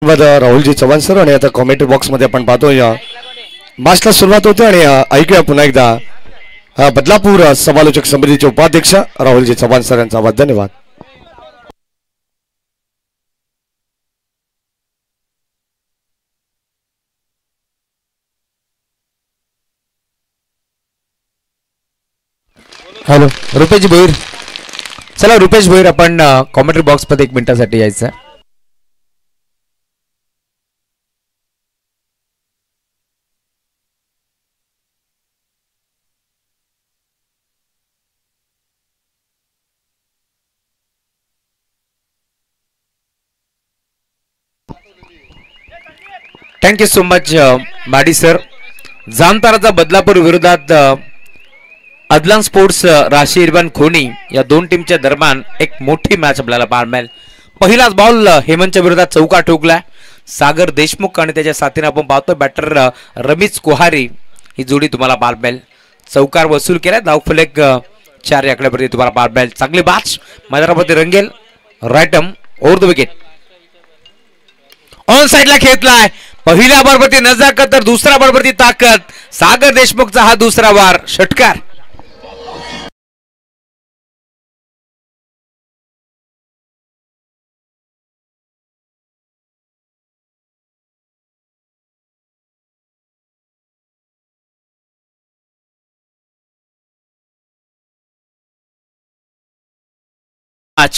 Rahulji Chavan sir आणि आता commentary box मध्ये आपण पाहतोय मॅचला सुरुवात होते आणि ऐकूया पुन्हा एकदा बदलापूर समालोचक समितीचे उपाध्यक्ष राहुलजी चव्हाण सर यांचा आवाज. धन्यवाद. हॅलो रुपेश भोईर. चला रुपेश भोईर आपण कॉमेंट्री बॉक्स मध्ये 1 मिनिटासाठी यायचं. थँक्यू सो मच माडी सर. जामताराचा बदलापूर विरोधात अदलान स्पोर्ट्स राशी इरबान खोनी या दोन टीमच्या दरम्यान एक मोठी मॅच आपल्याला पाहायला मिळेल. पहिलाच बॉल हेमंतच्या विरोधात चौका ठोकला. सागर देशमुख आणि त्याच्या साथीने आपण पाहतो बॅटर रमेश कोहारी ही जोडी तुम्हाला पाहायला मिळेल. चौकार वसूल केला. धावफलक 4 आकड्यापर्यंत तुम्हाला पाहायला मिळेल. चांगली बाच मैदानामध्ये रंगेल. राईटम ओव्हर द विकेट. ऑन साइडला खेळलाय. पहिल्या बॉलवरती नजाकत तर दुसऱ्या बॉलवरती ताकद. सागर देशमुखचा हा दुसरा वार. षटकार.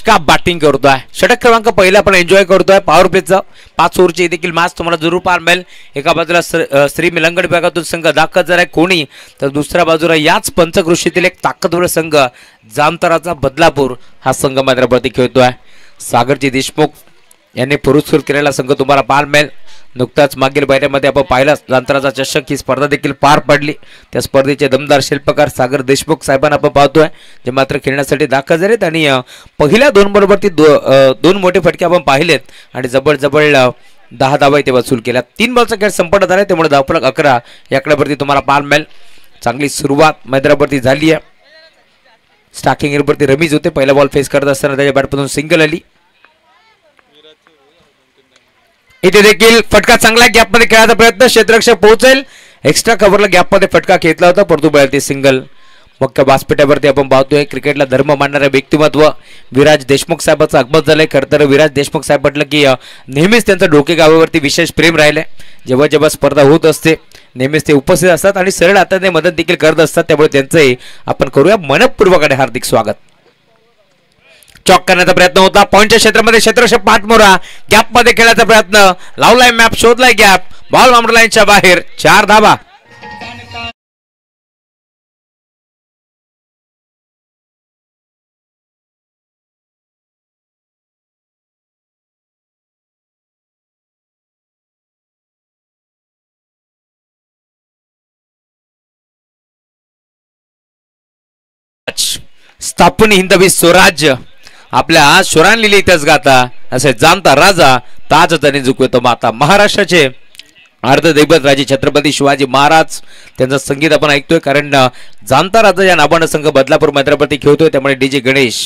का बॅटिंग करतोय. षटक क्रमांक पहिला आपण एन्जॉय करतोय. पॉवर प्लेचा 5 ओव्हरची देखील मॅच तुम्हाला जरूर पाहायला मिळेल. एका बाजूला श्री मिलंगड विभागातून संघ दाखल आहे कोणी, तर दुसऱ्या बाजूला याच पंचकृषीतील एक ताकदवर संघ जामताराचा बदलापूर हा संघ मैदानावरती खेळतोय. सागरजी देशमुख यांनी पुरस्कृत केलेला संघ तुम्हाला पाहायला मिळेल. नुकताच मागील महिन्यामध्ये आपण पाहिला जामताराचा चषक ही स्पर्धा देखील पार पडली. त्या स्पर्धेचे दमदार शिल्पकार सागर देशमुख साहेबांना आपण पाहतोय जे मात्र खेळण्यासाठी दाखल झालेत. आणि पहिल्या 2 बॉलवरती 2 मोठे फटके आपण पाहिलेत आणि जबळ 10 धावा इथे वसूल केल्या. 3 बॉलचा खेळ संपन्न झाला त्यामुळे धावफलक 11 याकड्यावरती तुम्हाला पाहायला मिळेल. चांगली सुरुवात मैदानावरती झाली आहे. स्टार्टिंग वरती रमीज होते. पहिला बॉल फेस करत असताना त्याच्या बॅटमधून सिंगल आली. इथे देखील फटका चांगला गॅपमध्ये खेळायचा प्रयत्न. क्षेत्ररक्षक पोहोचेल. एक्स्ट्रा कव्हरला गॅपमध्ये फटका घेतला होता परंतु बळते सिंगल. मुख्य व्यासपीठावरती आपण पाहतोय क्रिकेटला धर्म मानणारे व्यक्तिमत्व विराज देशमुख साहेबांचं आगमन झालंय. खरं तर विराज देशमुख साहेब म्हटलं की नेहमीच त्यांचं डोके गावावरती विशेष प्रेम राहिलंय. जेव्हा जेव्हा स्पर्धा होत असते नेहमीच ते उपस्थित असतात आणि सरळ हाताने मदत देखील करत असतात. त्यामुळे त्यांचंही आपण करूया मनपूर्वक आणि हार्दिक स्वागत. चॉक करण्याचा प्रयत्न होता. पॉइंटच्या क्षेत्रामध्ये क्षेत्ररक्षक पाठमोरा. गॅप मध्ये खेळण्याचा प्रयत्न. लावलाय मॅप. शोधलाय गॅप. बॉल बाउंड्री लाईनच्या बाहेर. 4 धावा. स्थापन हिंदवी स्वराज्य आपल्या शोरान लिहिली इतिहास गाता असे जाणता राजा ताज त्याने झुकवतो माता. महाराष्ट्राचे अर्धदैवत राजे छत्रपती शिवाजी महाराज त्यांचं संगीत आपण ऐकतोय कारण जाणता राजा या नावानं संघ बदलापूर मैदानावरती खेळतोय. त्यामुळे डीजे गणेश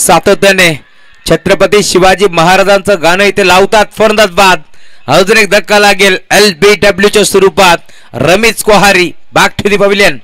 सातत्याने छत्रपती शिवाजी महाराजांचं गाणं इथे लावतात. फरंदाज बाद. अजून एक धक्का लागेल LBWच्या स्वरूपात. Ramesh Kohari back to the pavilion.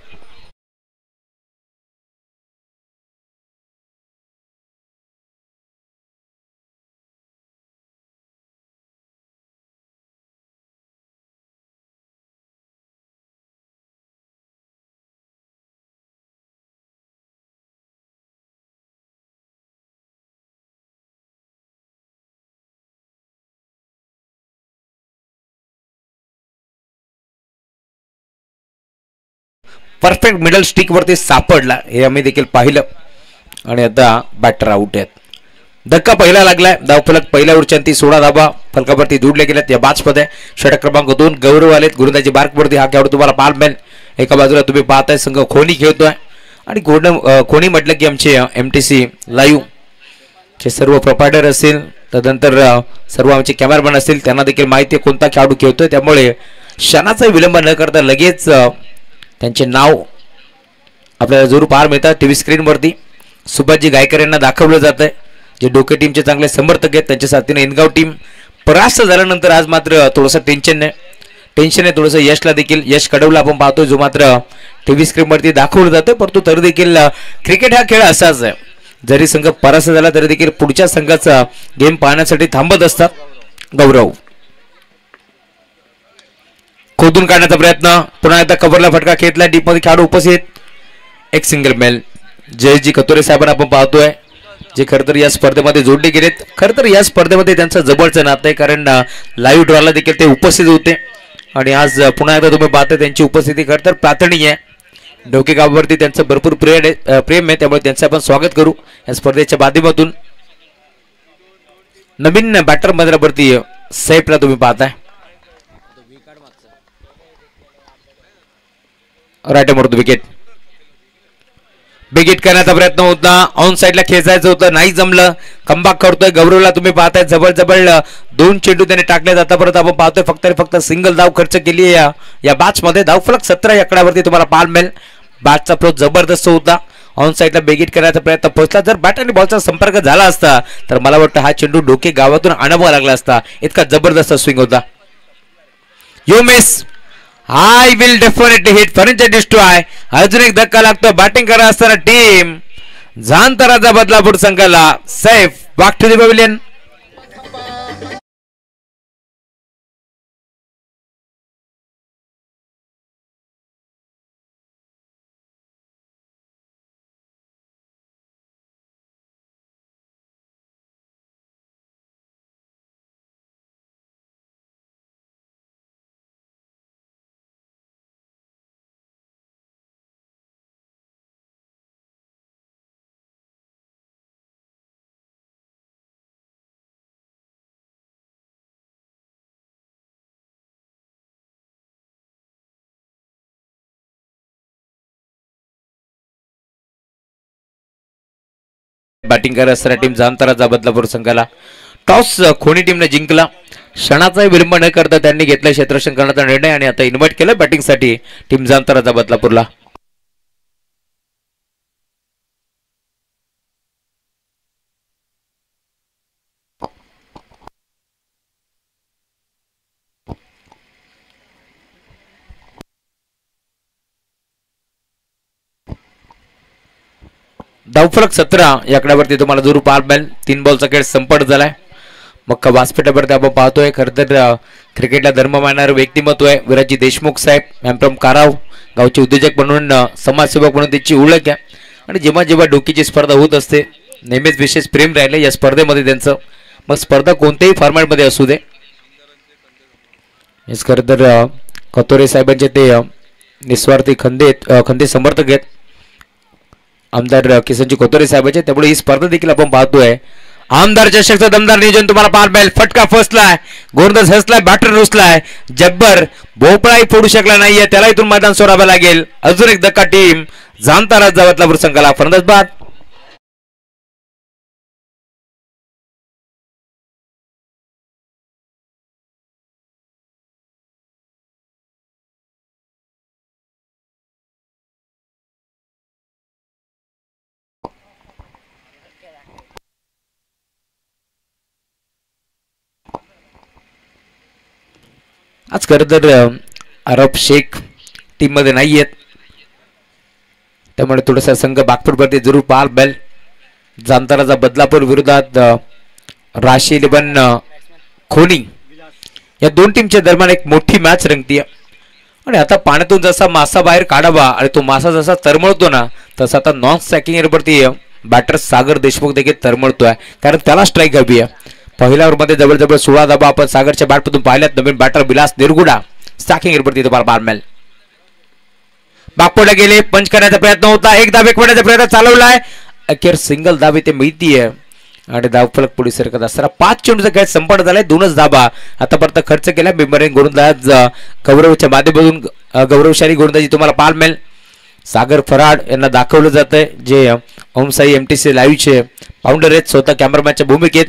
Perfect middle stick वरती सापडला हे आम्ही देखील पाहिलं आणि आता बॅटर आउट आहेत. धक्का पहिला लागलाय. धावफलक पहिल्या ओव्हरच्या 16 धावा फलकावरती जोडले गेल्यात या बॅचमध्ये. षटक क्रमांक 2 गौरव आलेत. गुरुदाजी बार्कवरती हा खेळाडू तुम्हाला पाहायला मिळेल. एका बाजूला तुम्ही पाहताय संघ खोनी खेळतोय आणि खोनी म्हटलं की आमचे MTC लाईव्ह चे सर्व प्रोपायटर असतील तदनंतर सर्व आमचे कॅमेरामॅन असतील त्यांना देखील माहिती आहे कोणता खेळाडू खेळतोय. त्यामुळे क्षणाचा विलंब न करता लगेच त्यांचे नाव आपल्याला जरूर पाहायला मिळतात टीव्ही स्क्रीनवरती. सुभाषजी गायकर यांना दाखवलं जात आहे जे डोके टीमचे चांगले समर्थक आहेत. त्यांच्या साथीने इनगाव टीम परास्त झाल्यानंतर आज मात्र थोडंसं टेन्शन आहे थोडंसं यशला देखील यश कडवला आपण पाहतोय जो मात्र टीव्ही स्क्रीनवरती दाखवलं जातं परंतु तरी देखील क्रिकेट हा खेळ असाच आहे जरी संघ परास्त झाला तरी देखील पुढच्या संघाचा गेम पाहण्यासाठी थांबत असतात. गौरव खोदून काढण्याचा प्रयत्न पुन्हा एकदा कव्हरला फटका खेळला डीप मध्ये खेळाडू उपस्थित एक सिंगल मेल जयजी कतोरे साहेबांना आपण पाहतोय जे खरं तर या स्पर्धेमध्ये जोडले गेलेत. खरं तर या स्पर्धेमध्ये त्यांचं जवळचं नातं आहे कारण लाईव्ह ड्रॉला देखील ते उपस्थित होते आणि आज पुन्हा एकदा तुम्ही पाहता त्यांची उपस्थिती खरं तर प्रार्थनीय आहे. डोके गावावरती त्यांचं भरपूर प्रेम आहे त्यामुळे त्यांचं आपण स्वागत करू या स्पर्धेच्या माध्यमातून. नवीन बॅटर मंदिरावरती सैफला तुम्ही पाहताय राईट मारतो विकेट बिग हिट करण्याचा प्रयत्न होता ऑन साइडला खेचायचं होतं नाही जमलं कमबॅक करतोय गौरवला तुम्ही पाहताय जबळ 2 चेंडू त्याने टाकले जाता परत आपण पाहतोय फक्त सिंगल धाव खर्च केली या बॅच मध्ये धावफलक 17 या आकड्यावरती तुम्हाला पाहायला मिळेल. बॅटचा फ्लो जबरदस्त होता ऑन साइडला बिग हिट करण्याचा प्रयत्न पोहोचला जर बॅट आणि बॉलचा संपर्क झाला असता तर मला वाटतं हा चेंडू डोके गावातून आणावा लागला असता इतका जबरदस्त स्विंग होता. You miss I will definitely hit furniture destroy. अजून एक धक्का लागतो बॅटिंग करत असताना टीम झांतराचा बदलापूर संघाला Saif back to the pavilion. Batting करत असताना टीम जामताराचा बदलापूर संघाला टॉस खोनी टीमने जिंकला. क्षणाचाही विलंब न करता त्यांनी घेतला क्षेत्ररक्षण करण्याचा निर्णय आणि आता इन्व्हाइट केलं बॅटिंगसाठी टीम जामताराचा बदलापूरला. धावफलक 17 या आकड्यावरती तुम्हाला जरूर पाहायला मिळेल. 3 बॉलचा खेळ संपट झालाय. मग व्यासपीठावरती आपण पाहतोय खरं तर क्रिकेटला धर्म मानणारं व्यक्तिमत्व आहे विराजी देशमुख साहेब एम फ्रॉम काराव गावचे उद्योजक म्हणून समाजसेवक म्हणून त्याची ओळख आहे आणि जेव्हा जेव्हा डोकीची स्पर्धा होत असते नेहमीच विशेष प्रेम राहिले या स्पर्धेमध्ये त्यांचं. मग स्पर्धा कोणत्याही फॉर्मॅटमध्ये असू दे खरं तर कतोरे साहेबांचे ते निस्वार्थी खंदे समर्थक आहेत आमदार किसनजी कोतोरे साहेबांचे त्यामुळे ही स्पर्धा देखील आपण पाहतोय. आमदार चषकचं दमदार नियोजन तुम्हाला पाहायला मिळेल. फटका फसलाय गोलंदाज हसलाय बॅटर रुसलाय जब्बर भोपळाही फोडू शकला नाहीये त्याला इथून मैदान सोडावं लागेल. अजून एक धक्का टीम जामतारा बदलापूर संघाला फलंदाज बाद. आज खरं तर अरब शेख टीम मध्ये नाही आहेत त्यामुळे थोडासा संघ बागपूरवरती जरूर पाहायला मिळेल. जामताराचा बदलापूर विरोधात राशी 11 खोनी या दोन टीमच्या दरम्यान एक मोठी मॅच रंगतीये आणि आता पाण्यातून जसा मासा बाहेर काढावा आणि तो मासा जसा तरमळतो ना तसा आता नॉन स्ट्रायकिंग वरती बॅटर सागर देशमुख देखील तरमळतोय कारण त्याला स्ट्राईक हवी आहे. पहिल्या ओव्हरमध्ये जवळ 16 धाबा आपण सागरच्या बॅटमधून पाहिल्यात. नवीन बॅटर विलास निरगुडा स्ट्रायकिंग वरती तुम्हाला पाहायला मिळेल. बागपोडला गेले पंच करण्याचा प्रयत्न होता एक धाबे करण्याचा प्रयत्न चालवलाय अखेर सिंगल धाबे ते मिळतीये आणि धावफलक पुढे सरकत असताना 5 चेंडूचा खेळ संपन्न झालाय 2च धाबा आतापर्यंत खर्च केला. बिंबरेन गोलंदाज गौरवच्या माध्यमातून गौरवशाली गोलंदाजी तुम्हाला पाहायला मिळेल. सागर फराड यांना दाखवलं जातंय जे ओमसाई एमटीसी लाईव्हचे फाउंडर आहेत स्वतः कॅमेरामॅनच्या भूमिकेत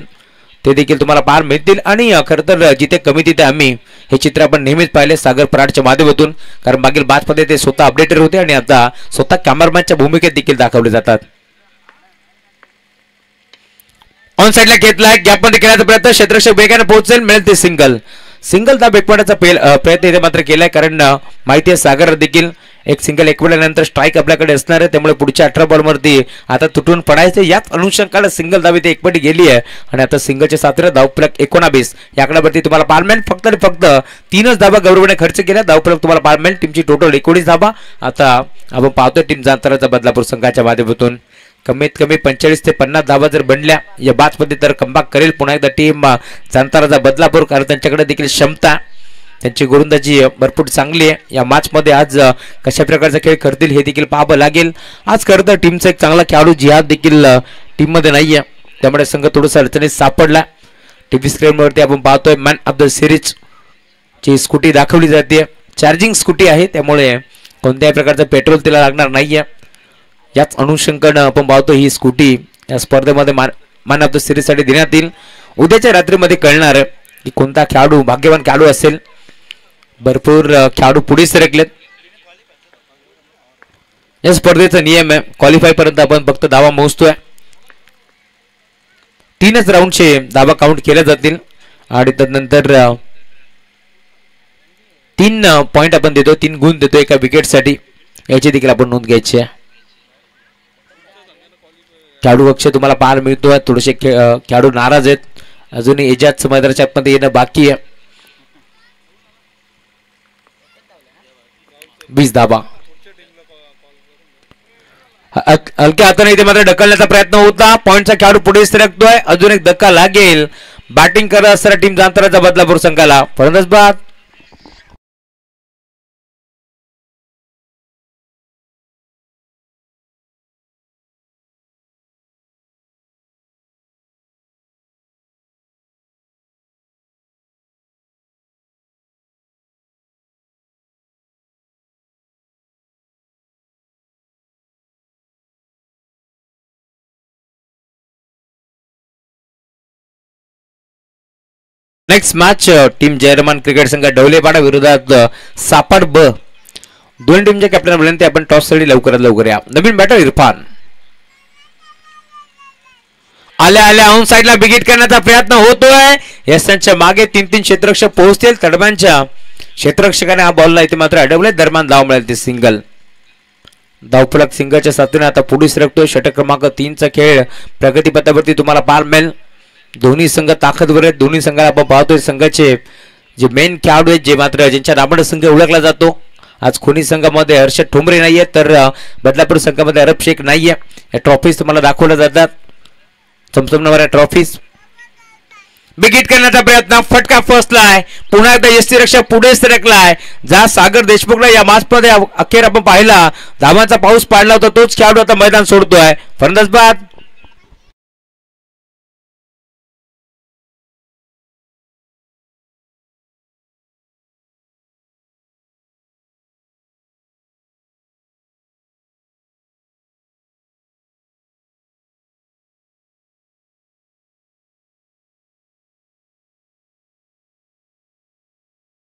ते देखील तुम्हाला पाहायला मिळतील. आणि खरं तर जिथे कमी तिथे आम्ही हे चित्र आपण नेहमीच पाहिले सागर फराडच्या माध्यमातून कारण मागील बॅचमध्ये ते स्वतः अपडेटर होते आणि आता स्वतः कॅमेरामॅनच्या भूमिकेत देखील दाखवले जातात. ऑन साईडला घेतलाय, गॅप मध्ये खेळण्याचा प्रयत्न, क्षेत्ररक्षक वेगाने पोहोचेल, मिळेल ते सिंगल. सिंगल दाब एकवटाचा प्रयत्न इथे मात्र केलाय, कारण माहिती आहे सागर देखील एक सिंगल एकवटल्यानंतर स्ट्राईक आपल्याकडे असणार आहे, त्यामुळे पुढच्या 18 बॉलवरती आता तुटून पडायचं. याच अनुषंगाने सिंगल धाव इथे एकपटी गेली आहे आणि आता सिंगलच्या साथीने धावफलक 19 या आकड्यावरती तुम्हाला पाहायला मिळेल. फक्त आणि फक्त 3च धाबा गौरवने खर्च केल्या, धावफलक तुम्हाला पाहायला मिळेल. टीमची टोटल 19 धाबा. आता आपण पाहतोय टीम जांतराचा बदलापूर संघाच्या माध्यमातून कमीत कमी 45 ते 50 धावा जर बनल्या या बाचमध्ये तर कमबॅक करेल पुन्हा एकदा टीम जांताराचा बदलापूर, कारण त्यांच्याकडे देखील क्षमता, त्यांची गोलंदाजी भरपूर चांगली आहे. या मॅच मध्ये आज कशा प्रकारचा खेळ करतील हे देखील पाहावं लागेल. आज खरं तर टीमचा एक चांगला खेळाडू जिहाद देखील टीम मध्ये नाहीये, त्यामुळे संघ थोडासा अडचणीत सापडला. टीव्ही स्क्रीनवरती आपण पाहतोय मॅन ऑफ द सिरीज ची स्कूटी दाखवली जाते, चार्जिंग स्कूटी आहे, त्यामुळे कोणत्याही प्रकारचं पेट्रोल तिला लागणार नाहीये. याच अनुषंगाने आपण पाहतो ही स्कूटी या स्पर्धेमध्ये मॅन ऑफ द सिरीज साठी देण्यात येईल. उद्याच्या रात्रीमध्ये कळणार आहे की कोणता खेळाडू भाग्यवान खेळाडू असेल. भरपूर खेळाडू पुढे सरकलेत. या स्पर्धेचा नियम आहे क्वालिफाय पर्यंत आपण फक्त धावा मोजतोय, 3च राऊंडचे धावा काउंट केले जातील आणि त्यानंतर 3 पॉइंट आपण देतो, 3 गुण देतो एका विकेटसाठी, याची देखील आपण नोंद घ्यायची आहे. खेळाडू अक्षय तुम्हाला पाहायला मिळतोय, थोडेसे खेळाडू नाराज आहेत, अजूनही एजाज मैदानाच्या आतमध्ये येणं बाकी आहे. 20 धाबा हलक्या हाताने इथे मात्र ढकलण्याचा प्रयत्न होता, पॉइंटचा खेळाडू पुढे सरकतोय, अजून एक धक्का लागेल. बॅटिंग करत असताना टीम जांतराचा बदलापूर संघाला फलंदाज बाद. नेक्स्ट मॅच टीम जयरमान क्रिकेट संघ ढवलेपाडा विरोधात सापड ब. दोन्ही टीमच्या कॅप्टन विनंती आपण टॉस साठी लवकरात लवकर या. नवीन बॅटर इरफान आल्या आल्या ऑन साईडला बिगिट करण्याचा प्रयत्न होतोय. यशांच्या मागे 3-3 क्षेत्ररक्षक पोहोचतील. तडब्यांच्या क्षेत्ररक्षकाने हा बॉलला इथे मात्र अडवले, दरम्यान धाव मिळाली, ते सिंगल. धावफलक सिंगलच्या साथीने आता पुढे सरकतोय. षटक क्रमांक 3चा खेळ प्रगतीपथावरती तुम्हाला पाहायला मिळेल. दोन्ही संघ ताकदवर आहेत. दोन्ही संघाला आपण पाहतोय संघाचे जे मेन खेळाडू आहेत, जे मात्र ज्यांच्या नावाने संघ ओळखला जातो. आज खोनी संघामध्ये हर्षद ठोंबरे नाहीये, तर बदलापूर संघामध्ये अरब शेख नाहीये. या ट्रॉफीज तुम्हाला दाखवल्या जातात, चमचमणाऱ्या ट्रॉफीज. बिगिट करण्याचा प्रयत्न, फटका फसलाय, पुन्हा एकदा यष्टीरक्षक पुढे सरकलाय. जा सागर देशमुखला या मॅच मध्ये अखेर आपण पाहिला धावांचा पाऊस पाडला होता, तोच खेळाडू आता मैदान सोडतोय. फलंदाज बाद.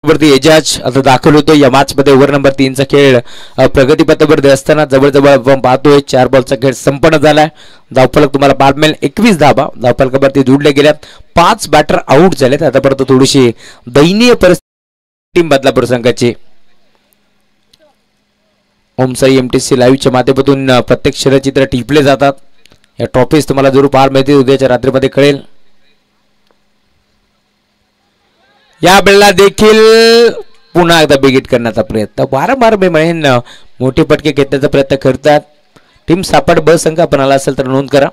वरती एजाज आता दाखल होतो. या मॅच मध्ये ओव्हर नंबर 3चा खेळ प्रगतीपथावरती असताना जवळजवळ आपण पाहतोय 4 बॉलचा खेळ संपन्न झालाय. धावफलक तुम्हाला पाहायला मिळेल 21 धावा धावफलकावरती जोडल्या गेल्यात. 5 बॅटर आउट झालेत. आतापर्यंत थोडीशी दयनीय परिस्थिती टीम बदलापूर संघाची. ओमसाई एमटीसी लाईव्हच्या माध्यमातून प्रत्येक शर्यतचित्र टिपले जातात. या ट्रॉफीज तुम्हाला जरूर पाहायला मिळतील, उद्याच्या रात्रीमध्ये कळेल. या बेलला देखील पुन्हा एकदा बिगिट करण्याचा प्रयत्न. वारंवार मी म्हणेन मोठे पटके घेण्याचा प्रयत्न करतात. टीम सापड ब संघ आपण आला असेल तर नोंद करा.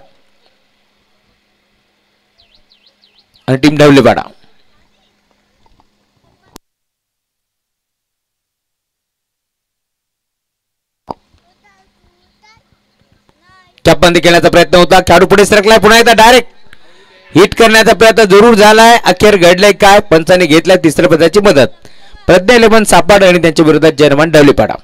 आणि टीम ढवलेपाडा बंदी खेळण्याचा प्रयत्न होता. खेळाडू पुढे सरकलाय, पुन्हा एकदा डायरेक्ट हिट करण्याचा प्रयत्न जरूर झालाय. अखेर घडलाय काय, पंचाने घेतलाय तिसऱ्या पदाची मदत. प्रज्ञा 11 सापड आणि त्यांच्या विरोधात जयरमान ढवलेपाडा.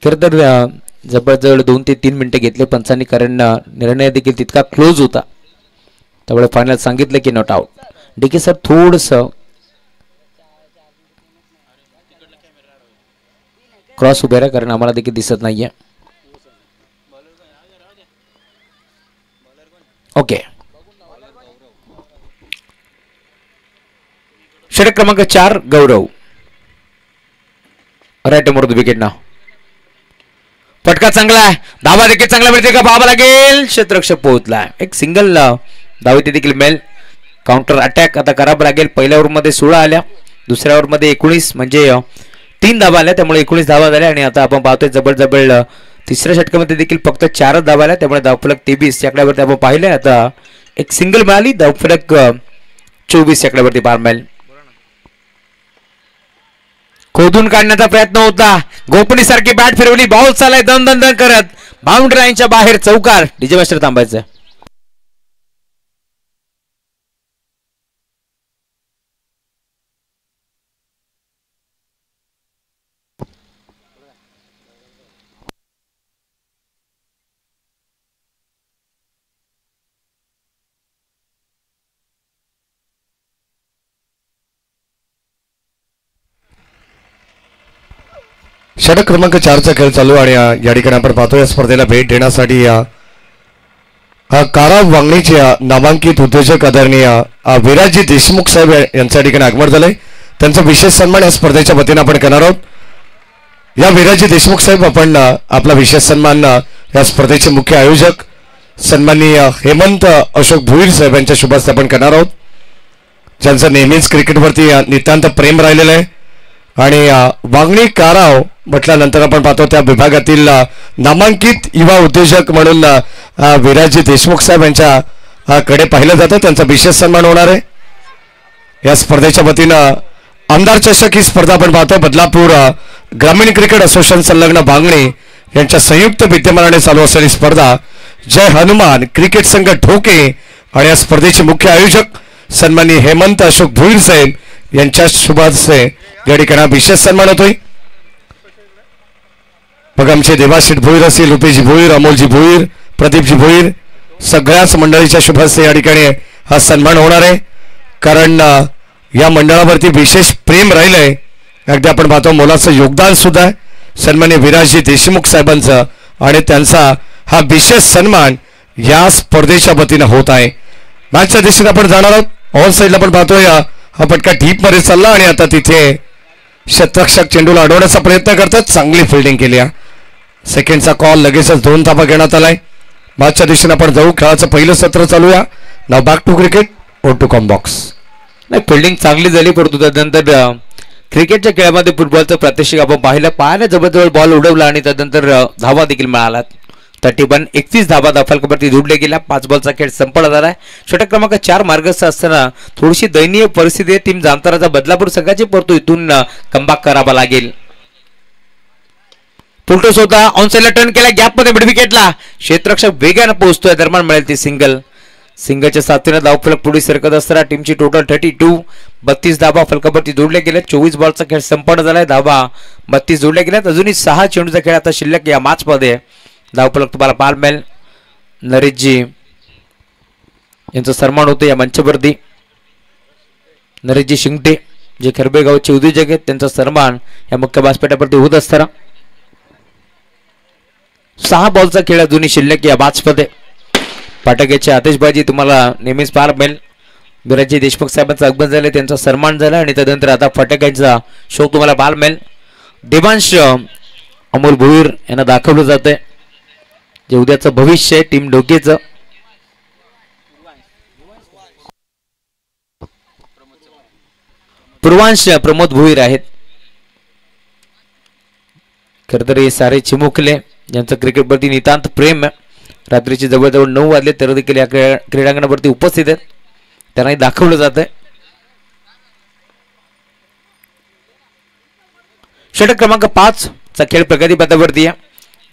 खरं तर जवळजवळ 2 ते 3 मिनिटं घेतले पंचांनी, कारण निर्णय देखील तितका क्लोज होता. त्यामुळे फायनल सांगितलं की नॉट आउट. डीके सर थोडस क्रॉस उभे राहा, कारण आम्हाला देखील दिसत नाहीये. ओके, षटक क्रमांक 4 गौरव. राईट मोर विकेट ना. फटका चांगला आहे, धावा देखील चांगला मिळते का पाहावा लागेल. क्षेत्ररक्षक पोहोचला, एक सिंगल धाव देखील मिळेल. काउंटर अटॅक आता करावं लागेल. पहिल्या ओव्हरमध्ये 16 आल्या, दुसऱ्या ओव्हरमध्ये 19, म्हणजे 3 धावा आल्या, त्यामुळे 19 धावा झाल्या. आणि आता आपण पाहतोय जबरजबळ तिसऱ्या षटकामध्ये देखील फक्त 4च धावा आल्या, त्यामुळे धावफलक 23 शेकड्यावरती आपण पाहिलंय. आता एक सिंगल मिळाली, धावफलक 24 शेकड्यावरती पार मिळेल. खोदून काढण्याचा प्रयत्न होता, गोपनी सारखी बॅट फिरवली, बॉल चालाय दन दन दन करत, बाउंड्री लाईनच्या बाहेर चौकार. डीजे मास्टर थांबायचं. षटक क्रमांक 4चा खेळ चालू. आणि या ठिकाणी आपण पाहतो या स्पर्धेला भेट देण्यासाठी कारा वांगणीचे नामांकित उद्योजक आदरणीय विराजी देशमुख साहेब यांच्या ठिकाणी आगमन झालंय. त्यांचा विशेष सन्मान या स्पर्धेच्या वतीनं आपण करणार आहोत. या विराजी देशमुख साहेब आपण आपला विशेष सन्मान या स्पर्धेचे मुख्य आयोजक सन्माननीय हेमंत अशोक भुईर साहेब यांच्या शुभ हस्ते आपण करणार आहोत, ज्यांचं नेहमीच क्रिकेटवरती नितांत प्रेम राहिलेलं आहे. आणि वांगणी काराव म्हटल्यानंतर आपण पाहतो त्या विभागातील नामांकित युवा उद्योजक म्हणून विराजी देशमुख साहेब यांच्या कडे पाहिलं जातं. त्यांचा विशेष सन्मान होणार आहे. या स्पर्धेच्या वतीनं आमदार चषक ही स्पर्धा आपण पाहतो बदलापूर ग्रामीण क्रिकेट असोसिएशन संलग्न वांगणी यांच्या संयुक्त विद्यमानाने चालू असलेली स्पर्धा जय हनुमान क्रिकेट संघ ढोके आणि या स्पर्धेचे मुख्य आयोजक सन्माननीय हेमंत अशोक भुईर साहेब यांच्या शुभ हस्ते या ठिकाणी विशेष सन्मान होतोय. मग आमचे देवाशीष भोईर असतील, रुपेशजी भोईर, अमोलजी भोईर, प्रदीपजी भोईर, सगळ्याच मंडळीच्या शुभ हस्ते या ठिकाणी हा सन्मान होणार आहे. कारण या मंडळावरती विशेष प्रेम राहिलंय. अगदी आपण पाहतो मोलाचं योगदान सुद्धा आहे सन्माननीय विराजी देशमुख साहेबांचं, आणि त्यांचा हा विशेष सन्मान या स्पर्धेच्या वतीनं होत आहे. मॅचच्या दिशेने आपण जाणार आहोत. ऑन साईडला पण पाहतोय हा फटका डीप मध्ये चालला आणि आता तिथे क्षेत्ररक्षक चेंडूला अडवण्याचा प्रयत्न करतात. चांगली फिल्डिंग केली. सेकंडचा कॉल, लगेचच 2 धावा घेण्यात आलाय. मॅचच्या दिशेने आपण जाऊ. खेळाचं पहिलं सत्र चालूया. Now back to cricket on to comm box. नाही, फिल्डिंग चांगली झाली, परंतु त्यानंतर क्रिकेटच्या खेळामध्ये फुटबॉलचं प्रात्यक्षिक आपण पाहिलं जवळजवळ बॉल उडवला आणि त्यानंतर धावा देखील मिळाला. 31 धावा धावफलकावरती जोडले गेल्या. 5 बॉलचा खेळ संपला झालाय. षटक क्रमांक 4 मार्गस्थ असताना थोडीशी दयनीय परिस्थिती आहे टीम जामताराचा बदलापूर संघाची, परंतु इथून कमबॅक करावा लागेल. फुलटोस होता, ऑनसाइडला टर्न केला, गॅप मध्ये मिड विकेटला क्षेत्ररक्षक वेगाने पोहोचतोय. दरम्यान मिळेल ती सिंगलच्या साथीने धावफलक पुढे सरकत असताना टीमची टोटल 32 धावा फलकावरती जोडल्या गेल्या. 24 बॉलचा खेळ संपन्न झालाय. धावा 32 जोडल्या गेल्यात. अजूनही 6 चेंडूचा खेळ आता शिल्लक या मॅच मध्ये. धावफलक तुम्हाला पाहायला मिळेल. नरेशजी यांचं सन्मान होतं या मंचावरती. नरेशजी शिंगटे जे खरबे गावचे उद्योजक आहेत, त्यांचा सन्मान या मुख्य व्यासपीठावरती होत असताना 6 बॉलचा खेळ अजूनही शिल्लक या मॅच मध्ये. पाटकेची आतिषबाजी तुम्हाला नेहमीच पाहायला मिळेल. विराजी देशमुख साहेबांचं आगमन झालं, त्यांचा सन्मान झाला आणि त्यानंतर आता फटाक्यांचा शो तुम्हाला पाहायला मिळेल. देवांश अमोल भुईर यांना दाखवलं जातंय जे उद्याचं भविष्य आहे टीम ढोकेचं. पूर्वांश प्रमोद भुईर आहेत. खरं तर हे सारे चिमुकले ज्यांचं क्रिकेटवरती नितांत प्रेम आहे. रात्रीचे जवळजवळ 9 वाजले तर देखील या क्रीडांगणावरती उपस्थित आहेत. त्यांनाही दाखवलं जात आहे. षटक क्रमांक 5 चा खेळ प्रगती पथावरती आहे.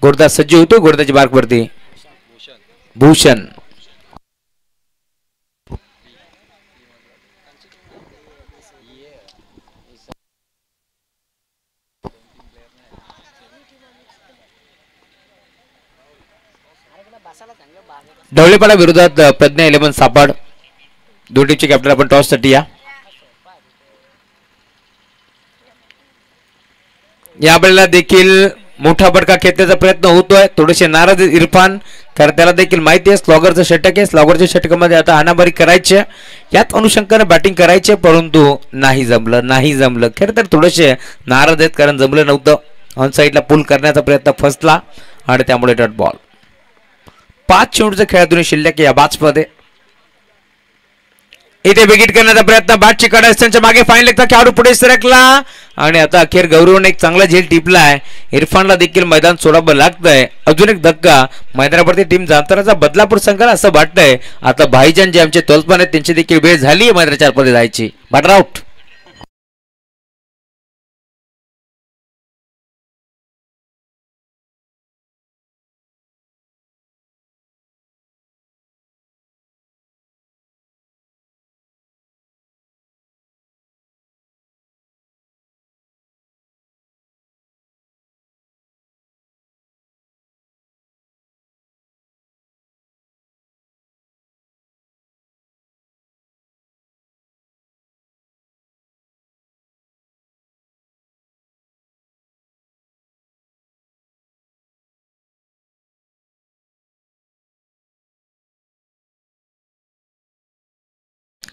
गोरदा सज्ज होतो. गोरदाची मार्कवरती भूषण. ढवळेपाडा विरोधात प्रज्ञा 11 सापड. दोन टीमचे कॅप्टन आपण टॉस साठी या. यावेळेला देखील मोठा फटका खेचण्याचा प्रयत्न होतोय. थोडेसे नाराज इरफान, कारण त्याला देखील माहिती आहे स्लॉगरचं षटक आहे. स्लॉगरच्या षटकामध्ये आता हाणामारी करायची, यात अनुषंगाने बॅटिंग करायचे, परंतु नाही जमलं. खरं तर थोडेसे नाराज आहेत कारण जमलं नव्हतं. ऑन साईडला पुल करण्याचा प्रयत्न फसला आणि त्यामुळे डॉट बॉल. 5 चेंडूचे खेळाडूंनी शिल्लक या बॅट्समध्ये. इथे विकेट करण्याचा प्रयत्न, बॅटची कडा त्यांच्या मागे फाईन लेगचा खेळाडू पुढे सरकला आणि आता अखेर गौरवने एक चांगला झेल टिपलाय. इरफानला देखील मैदान सोडावं लागतंय. अजून एक धक्का मैदानावरती टीम जातानाचा बदलापूर संघाला असं वाटतंय आता भाईजान जे आमचे तोलपान आहेत त्यांची देखील वेळ झाली आहे मैदानाच्या आतमध्ये जायची. Batter out.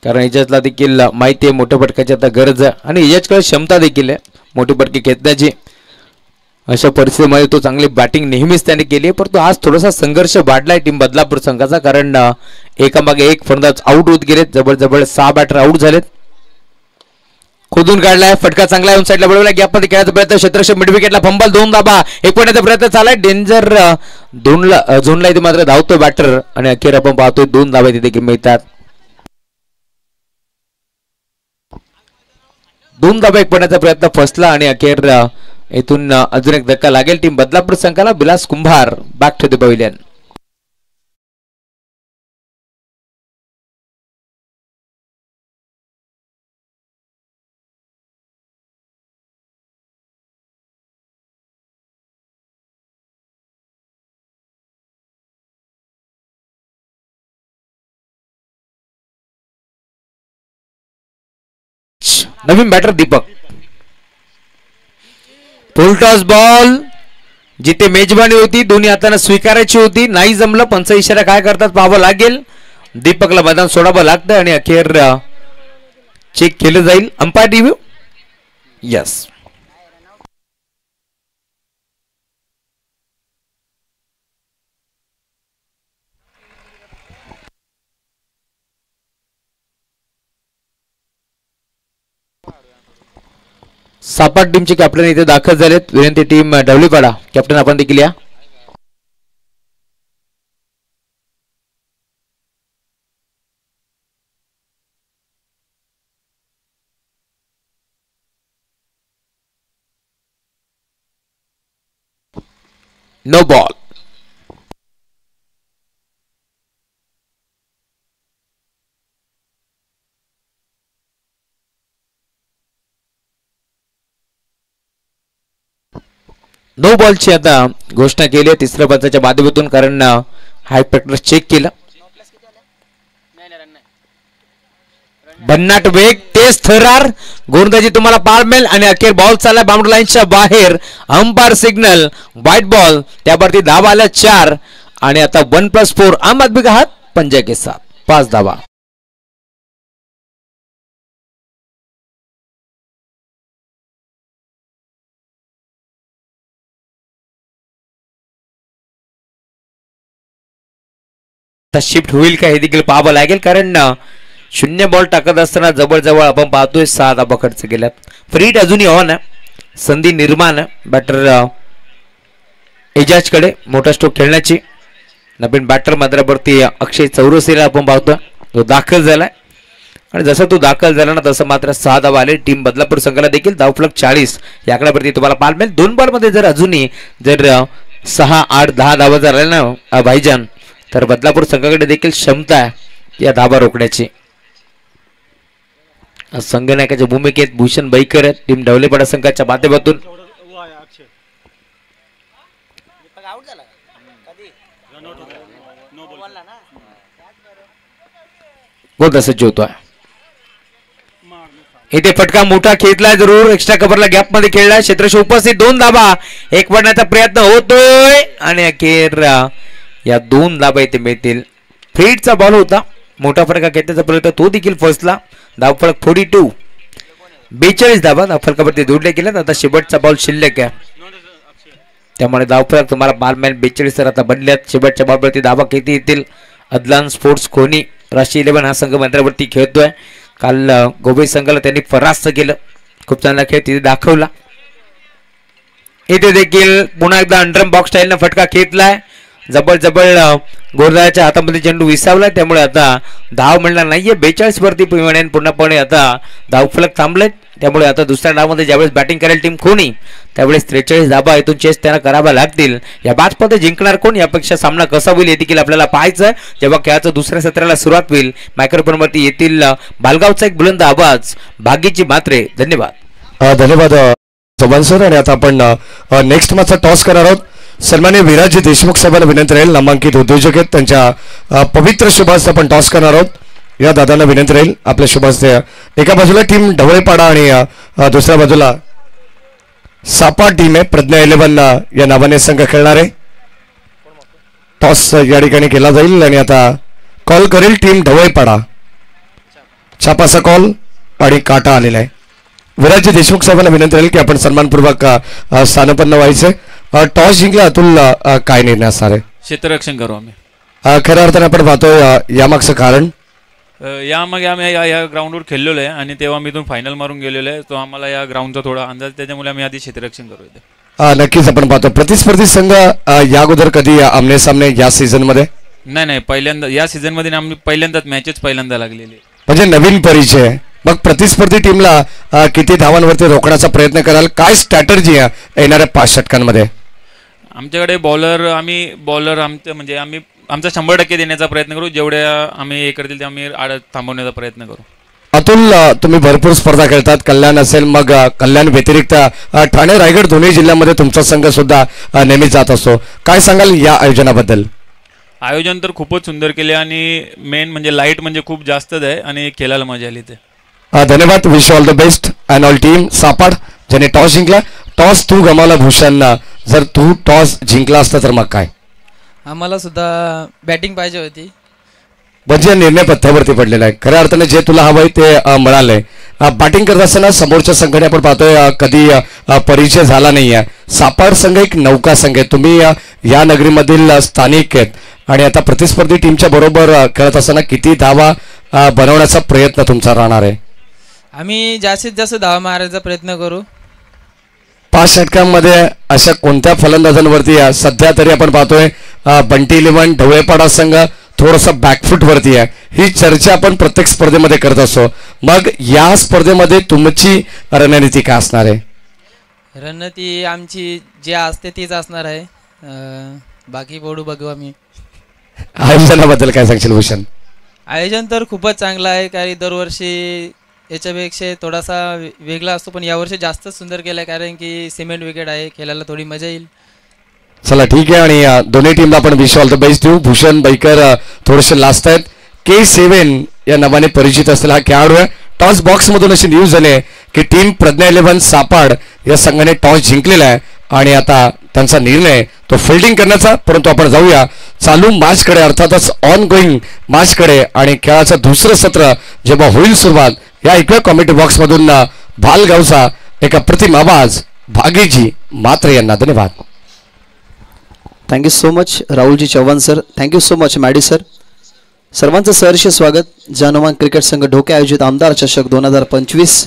कारण इजाजला देखील माहिती आहे मोठ्या फटक्याची आता गरज आहे आणि इजाजकडे क्षमता देखील आहे मोठी फटके खेचण्याची. अशा परिस्थितीमध्ये तो चांगली बॅटिंग नेहमीच त्याने केली आहे, परंतु आज थोडासा संघर्ष वाढलाय टीम बदलापूर संघाचा, कारण एकामागे एक फलंदाज आउट होत गेलेत. जबरजबर 6 बॅटर आउट झालेत. खोदून काढलाय फटका, चांगला ऑन साईडला बळवला, गॅपमध्ये खेळायचा प्रयत्न, क्षेत्ररक्षक मिड विकेटला फंबल, 2 धाबा, 1 पॉईंटचा प्रयत्न चाललाय. डेंजर झोनला इथे मात्र धावतो बॅटर आणि अखेर आपण पाहतोय 2 धाबा तिथे देखील मिळतात. 2 धाबा 1 पॉईंटचा प्रयत्न फसला आणि अखेर इथून अजून एक धक्का लागेल टीम बदलापूर संघाला. Vilas Kumbhar back to the pavilion. नवीन batter Deepak. Full toss ball, जिथे मेजबानी होती दोन्ही हाताने स्वीकारायची होती, नाही जमलं. पंच इशारा काय करतात पाहावं लागेल. दीपकला मैदान सोडावं लागतं आणि अखेर चेक केलं जाईल. Umpire review. यस, सापाट टीमचे कॅप्टन इथे दाखल झालेत. विनंती टीम ढवळीपाडा कॅप्टन आपण देखील या. No ball. नो बॉलची आता घोषणा केली आहे तिसऱ्या पंचाच्या माध्यमातून, कारण हाय फॅक्टर चेक केला. भन्नाट वेग, तेज थरार, गोलंदाजी तुम्हाला पार मिळेल आणि अखेर बॉल चालला बाउंड्री लाईनच्या बाहेर. अंपायर सिग्नल व्हाईट बॉल, त्यावरती धावा आल्या 4 आणि आता 1+4 आम आदमी का हात पंजा के साथ 5 धावा. शिफ्ट होईल का हे देखील पाहावं लागेल, कारण 0 बॉल टाकत असताना जवळजवळ आपण पाहतोय 6 धाबा खर्च केल्यात. फ्रीट अजूनही ऑन आहे, संधी निर्माण बॅटर एजाजकडे मोठा स्ट्रोक खेळण्याची. नवीन बॅटर मात्रावरती अक्षय चौरसेला आपण पाहतोय, तो दाखल झालाय आणि जसं तो दाखल झाला ना तसं मात्र 6 धावा आले. टीम बदलापूर संघाला देखील धावफलक 40 या आकड्यावरती तुम्हाला पाहायला मिळेल. 2 बॉलमध्ये जर अजूनही 6, 8, 10 धावा जर आल्या ना भाईजान, तर बदलापूर संघाकडे देखील क्षमता आहे या धाबा रोखण्याची. संघनायकाच्या भूमिकेत भूषण बैकर आहेत टीम ढवळेपाडा संघाच्या माध्यमातून. गोल तसंच होतोय. इथे फटका मोठा खेचलाय जरूर. एक्स्ट्रा कव्हरला गॅप मध्ये खेळलाय. क्षेत्ररक्षक उपस्थित. 2 धाबा. एक पडण्याचा प्रयत्न होतोय आणि अखेर या 2 धाबा इथे मिळतील. फीडचा बॉल होता. मोठा फटका घेतल्याचा प्रयत्न तो देखील फसला. धावफलक 42. 42 धाबा धावफलकावरती जोडले गेले. आता शेवटचा बॉल शिल्लक आहे त्यामुळे धावफलक तुम्हाला बालमॅन 42 तर आता बनल्यात. शेवटच्या बॉलवरती धाबा किती येतील. अदलान स्पोर्ट्स कोणी राष्ट्रीय 11 हा संघ मैदानावरती खेळतोय. काल गोबे संघाला त्यांनी परास्त केलं. खूप चांगला खेळ तिथे दाखवला. इथे देखील पुन्हा एकदा अंडरम बॉक्स स्टाईलनं फटका खेचलाय. जबळ गोरदाच्या हातामध्ये चेंडू विसावलाय त्यामुळे आता धाव मिळणार नाहीये. 42 वरती पूर्णपणे आता धावफलक थांबलेत. त्यामुळे आता दुसऱ्या डावमध्ये ज्यावेळेस बॅटिंग करेल टीम कोणी त्यावेळेस 43 धाबा इथून चेस त्यांना कराव्या लागतील. या मॅचमध्ये जिंकणार कोण यापेक्षा सामना कसा होईल हे देखील आपल्याला पाहायचं आहे. जेव्हा खेळाचं दुसऱ्या सत्राला सुरुवात होईल मायक्रोफोनवरती येतील बालगावचा एक बुलंद आवाज भागीची मात्रे. धन्यवाद. धन्यवाद चव्हाण सर. आणि आता आपण नेक्स्ट मॅचचा टॉस करणार आहोत. सन्माननीय विराजी देशमुख साहेबांना विनंती राहील. नामांकित उद्योजक आहेत त्यांच्या पवित्र शुभास्ते आपण टॉस करणार आहोत. या दादांना विनंती राहील आपल्या शुभास्ते. एका बाजूला टीम ढवळेपाडा आणि दुसऱ्या बाजूला सापा टीम आहे. प्रज्ञा 11 या नावाने संघ खेळणार आहे. टॉस या ठिकाणी केला जाईल आणि आता कॉल करेल टीम ढवळेपाडा. छापाचा कॉल आणि काटा आलेला आहे. विराजी देशमुख साहेबांना विनंती राहील की आपण सन्मानपूर्वक स्थानपन्न व्हायचे. टॉस जिंकला अतुल काय निर्णय असणार आहे. क्षेत्ररक्षण करू आम्ही. खऱ्या अर्थाने आपण पाहतोय यामागचं कारण यामागे आम्ही या ग्राउंडवर खेळलेलो आहे आणि तेव्हा मी इथून फायनल मारून गेलेलो आहे. तो आम्हाला या ग्राउंडचा थोडा अंदाज त्याच्यामुळे आम्ही आधी क्षेत्ररक्षण करू इथे. नक्कीच आपण पाहतो प्रतिस्पर्धी संघ या अगोदर कधी आमने सामने या सीझन मध्ये नाही पहिल्यांदा या सीझन मध्ये आम्ही पहिल्यांदाच मॅचेस पहिल्यांदा लागलेली म्हणजे नवीन परिचय. मग प्रतिस्पर्धी टीमला किती धावांवरती रोखण्याचा प्रयत्न कराल. काय स्ट्रॅटर्जी येणाऱ्या 5 षटकांमध्ये. आमच्याकडे बॉलर आमचं म्हणजे आम्ही आमचा 100% देण्याचा प्रयत्न करू. जेवढ्या आम्ही हे करतील ते आम्ही थांबवण्याचा प्रयत्न करू. अतुल तुम्ही भरपूर स्पर्धा खेळतात. कल्याण असेल मग कल्याण व्यतिरिक्त ठाणे रायगड दोन्ही जिल्ह्यांमध्ये तुमचा संघ सुद्धा नेहमी जात असतो. काय सांगाल या आयोजनाबद्दल. आयोजन तर खूपच सुंदर केले आणि मेन म्हणजे लाईट म्हणजे खूप जास्तच आहे आणि खेळायला मजा आली ते. धन्यवाद. Wish all the best and all team सापाड ज्याने टॉस जिंकला. टॉस तू गमावला भूषण. जर तू टॉस जिंकला असता तर मग काय. आम्हाला सुद्धा बॅटिंग पाहिजे होती. म्हणजे निर्णय पथ्यावरती पडलेला आहे. खऱ्या अर्थाने जे तुला हवंय ते मिळालंय. बॅटिंग करत असताना समोरच्या संघाने आपण पाहतोय कधी परिचय झाला नाहीये. सापाड संघ एक नौका संघ आहे. तुम्ही या नगरीमधील स्थानिक आहेत आणि आता प्रतिस्पर्धी टीमच्या बरोबर खेळत असताना किती धावा बनवण्याचा प्रयत्न तुमचा राहणार आहे. आम्ही जास्तीत जास्त धावा मारायचा प्रयत्न करू. 5 षटकांमध्ये अशा कोणत्या फलंदाजांवरती सध्या तरी आपण पाहतोय बंटी 11 ढवळेपाडा संघ थोडंसं बॅकफूट वरती आहे. ही चर्चा आपण प्रत्येक स्पर्धेमध्ये करत असतो. मग या स्पर्धेमध्ये तुमची रणनीती काय असणार आहे. रणनीती आमची जी असते तीच असणार आहे. बाकी बघू आम्ही. आयोजनाबद्दल काय सांगशील भूषण. आयोजन तर खूपच चांगलं आहे. कारण दरवर्षी याच्यापेक्षा थोडासा वेगळा असतो पण यावर्षी जास्त सुंदर केलं आहे कारण की सिमेंट विकेट आहे. खेळायला थोडी मजा येईल. चला ठीक आहे. आणि दोन्ही टीमला आपण विश ऑल द बेस्ट देऊ. भूषण बैकर थोडेसे लास्ट आहेत. K7 या नावाने परिचित असलेला हा खेळाडू आहे. टॉस बॉक्स मधून अशी न्यूज झाली आहे की टीम प्रज्ञा 11 सापाड या संघाने टॉस जिंकलेला आहे आणि आता त्यांचा निर्णय तो फिल्डिंग करण्याचा. परंतु आपण जाऊया चालू मॅचकडे अर्थातच ऑन गोईंग मॅचकडे आणि खेळाचं दुसरं सत्र जेव्हा होईल सुरुवात. या ऐकूया कॉमेंट्री बॉक्स मधून भालगावचा एक अप्रतिम आवाज भागीजी मात्रे यांना. धन्यवाद. Thank you so much Rahulji Chavan sir. Thank you so much Maddy sir. सर्वांचं सहर्ष स्वागत. जानोमान क्रिकेट संघ ढोके आयोजित आमदार चषक 2025.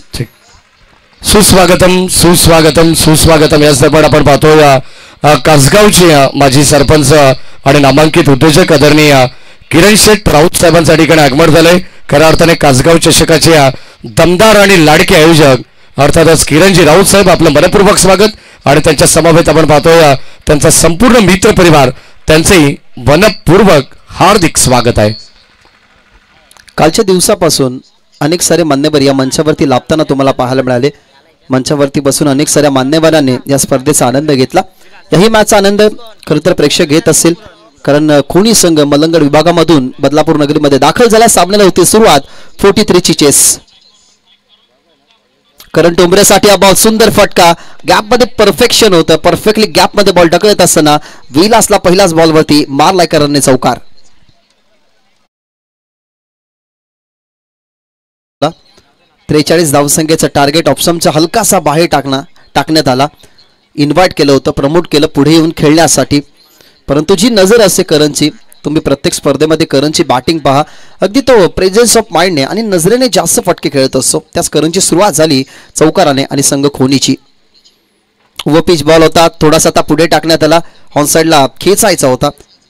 सुस्वागतम सुस्वागतम सुस्वागतम. याचबरोबर आपण पाहतो कासगावचे माजी सरपंच आणि नामांकित उद्योजक आदरणीय किरण शेठ राऊत साहेबांच्या ठिकाणी आगमन झालंय. खऱ्या अर्थाने कासगाव चषकाचे दमदार आणि लाडके आयोजक अर्थातच किरणजी राऊत साहेब आपलं मनपूर्वक स्वागत. आणि त्यांच्या समवेत आपण पाहतोय त्यांचा संपूर्ण मित्र परिवार त्यांचेही मनपूर्वक हार्दिक स्वागत आहे. कालच्या दिवसापासून अनेक सारे मान्यवर या मंचावरती लाभताना तुम्हाला पाहायला मिळाले. मंचावरती बसून अनेक साऱ्या मान्यवरांनी या स्पर्धेचा आनंद घेतला. याही मॅचचा आनंद खरं तर प्रेक्षक घेत असतील. कारण खोनी संघ मलंगड विभागामधून बदलापूर नगरीमध्ये दाखल झाल्या. सामन्याला होती सुरुवात. 43 ची चेस. करण टोंबरेसाठी हा बॉल सुंदर फटका. गॅपमध्ये परफेक्शन होतं. परफेक्टली गॅपमध्ये बॉल ढकलत असताना विलासला पहिल्याच बॉलवरती मारलाय करणने चौकार. 43 धावसंख्येचं टार्गेट ऑप्शनचा हलकासा बाहेर टाकण्यात आला. इन्व्हाइट केलं होतं, प्रमोट केलं पुढे येऊन खेळण्यासाठी. परंतु जी नजर असते करणची, तुम्ही प्रत्येक स्पर्धेमध्ये करणची बॅटिंग पहा, अगदी तो प्रेझेन्स ऑफ माइंडने आणि नजरेने जास्त फटके खेळत असतो. त्याच करणची सुरुवात झाली चौकाराने आणि संघ खोनीची. व पिच बॉल होता, थोडासा आता पुढे टाकण्यात आला. ऑन साईडला खेचायचा होता.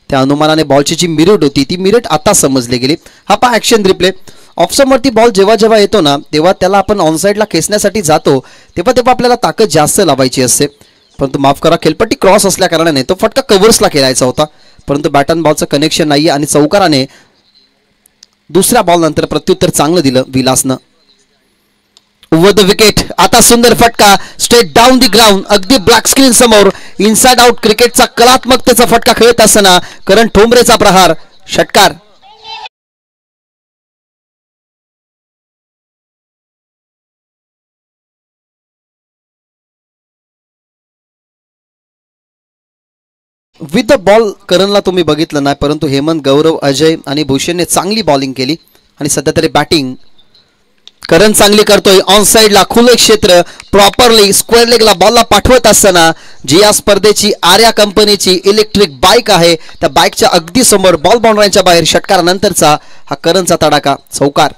त्या अनुमानाने बॉलची जी मिरिट होती ती मिरिट आता समजली गेली. हा पहा ॲक्शन रिप्ले. ऑफसमवरती बॉल जेव्हा जेव्हा येतो ना, तेव्हा त्याला आपण ऑनसाईडला खेचण्यासाठी जातो, तेव्हा तेव्हा आपल्याला ताकद जास्त लावायची असते. परंतु माफ करा, खेळपट्टी क्रॉस असल्या कारणाने तो फटका कव्हर्सला खेळायचा होता. परंतु बॅट अँड बॉलचं कनेक्शन नाही आणि चौकाराने दुसऱ्या बॉल नंतर प्रत्युत्तर चांगलं दिलं विलासनं. Over the wicket. आता सुंदर फटका स्ट्रेट डाऊन दी ग्राउंड. अगदी ब्लॅक स्क्रीन समोर इनसाइड आउट क्रिकेटचा कलात्मकतेचा फटका खेळत असताना करण ठोंबरेचा प्रहार. षटकार. विथ द बॉल करणला तुम्ही बघितलं नाही, परंतु हेमंत, गौरव, अजय आणि भूषणने चांगली बॉलिंग केली. आणि सध्या तरी बॅटिंग करण चांगली करतोय. ऑन साईडला खुले क्षेत्र प्रॉपरली स्क्वेअर लेगला बॉलला पाठवत असताना जी या स्पर्धेची आर्या कंपनीची इलेक्ट्रिक बाईक आहे, त्या बाईकच्या अगदी समोर बॉल बाउंड्रीच्या बाहेर. षटकारानंतरचा हा करणचा तडाखा. चौकार.